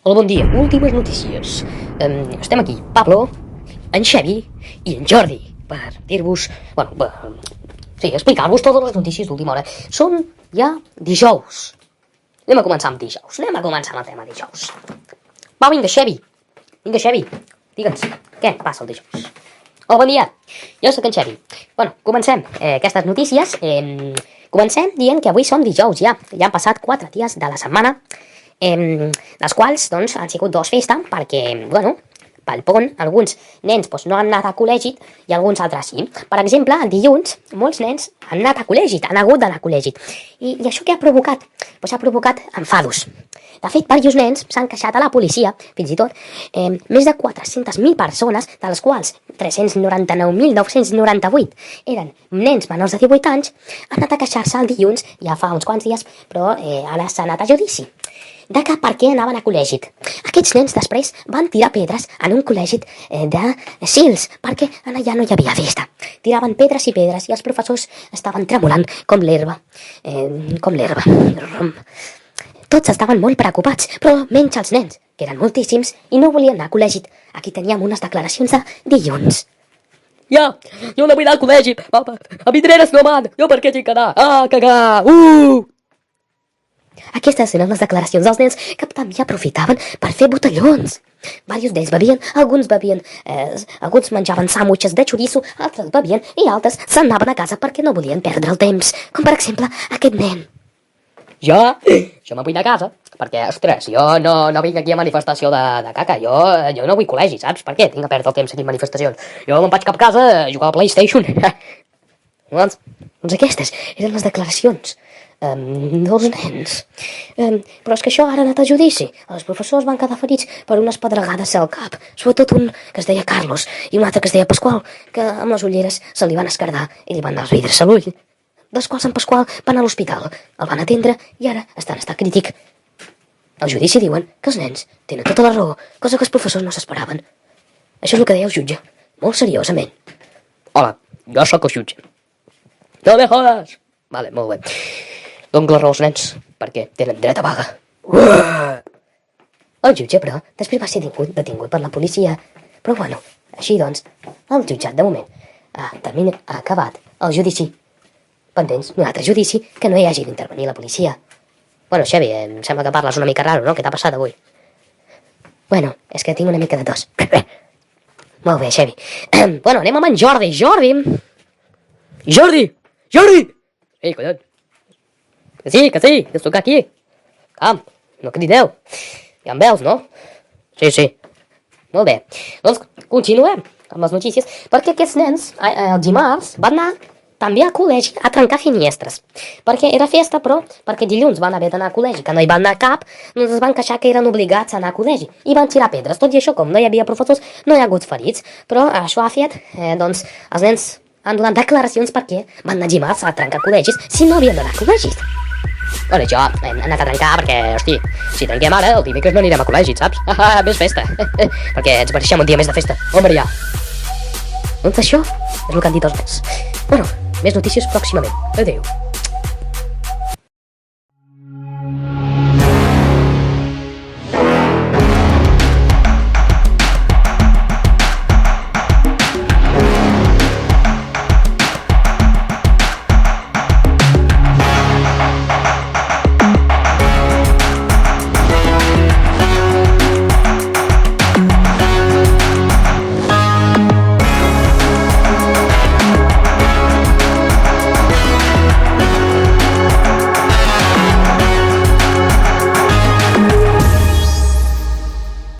Hola, bon dia. Últimes notícies. Estem aquí, Pablo, en Xevi i en Jordi, per dir-vos... explicar-vos totes les notícies d'última hora. Són ja dijous. Anem a començar amb dijous. Anem a començar amb el tema dijous. Va, vinga, Xevi. Digue'ns, què passa el dijous? Hola, bon dia. Jo sóc en Xevi. Comencem aquestes notícies. Comencem dient que avui som dijous ja. Ja han passat 4 dies de la setmana, les quals, doncs, han sigut 2 festes, perquè, pel pont, alguns nens no han anat a col·legi i alguns altres sí. Per exemple, el dilluns, molts nens han anat a col·legi, han hagut d'anar a col·legi. I això què ha provocat? Ha provocat enfados. De fet, diversos nens s'han queixat a la policia, fins i tot, més de 400.000 persones, de les quals 399.998 eren nens menors de 18 anys, han anat a queixar-se el dilluns, ja fa uns quants dies, però ara s'ha anat a judici. De que per què anaven a col·legi. Aquests nens després van tirar pedres en un col·legi de Sils, perquè allà no hi havia festa. Tiraven pedres i els professors estaven tremolant com l'herba. Tots estaven molt preocupats, però menys els nens, que eren moltíssims i no volien anar a col·legi. Aquí teníem unes declaracions de dilluns. Jo no vull anar al col·legi, papa. A vidreres no man. Jo per què tinc que anar? A cagar. Aquestes eren les declaracions dels nens que també aprofitaven per fer botellons. Diversos d'ells bevien, alguns menjaven sàndwiches de xoriço, altres bevien i altres se'n anaven a casa perquè no volien perdre el temps, com per exemple aquest nen. Jo me'n vull anar a casa, perquè, ostres, jo no vinc aquí a manifestació de caca, jo no vull col·legi, saps? Per què tinc que perdre el temps aquí en manifestacions? Jo me'n vaig cap a casa a jugar a PlayStation. Doncs aquestes eren les declaracions dels nens. Però és que això ara ha anat a judici. Els professors van quedar ferits per unes pedregades al cap, sobretot un que es deia Carlos i un altre que es deia Pasqual, que amb les ulleres se li van esquerdar i li van anar els vidres a l'ull. Dels quals en Pasqual va anar a l'hospital, el van atendre i ara està en estat crític. Al judici diuen que els nens tenen tota la raó, cosa que els professors no s'esperaven. Això és el que deia el jutge, molt seriosament. Hola, jo sóc el jutge. No me jodes. Vale, molt bé. Dono la raó als nens, perquè tenen dret a vaga. El jutge, però, després va ser detingut per la policia. Però així doncs, el jutjat, de moment, ha acabat el judici. Pendents d'un altre judici que no hi hagi d'intervenir la policia. Xevi, em sembla que parles una mica raro, no? Què t'ha passat avui? És que tinc una mica de tos. Molt bé, Xevi. Anem amb en Jordi. Jordi! Ei, collons. Que sí, que sóc aquí. Calm, no crideu. Ja em veus, no? Sí. Molt bé. Doncs continuem amb les notícies, perquè aquests nens, el dimarts, van anar també al col·legi a trencar finestres. Perquè era festa, però perquè dilluns van haver d'anar a col·legi, que no hi van anar cap, doncs es van queixar que eren obligats a anar a col·legi. I van tirar pedres. Tot i això, com no hi havia professors, no hi ha hagut ferits. Però això ha fet, els nens han donat declaracions perquè van anar dimarts a trencar col·legis si no havien d'anar a col·legis. Jo hem anat a trencar perquè, hosti, si trenquem ara, el dimecres no anirem a col·legi, saps? Més festa. Perquè ens mereixem un dia més de festa. Home, ja. Doncs això és el que han dit els nens. Més notícies pròximament. Adéu.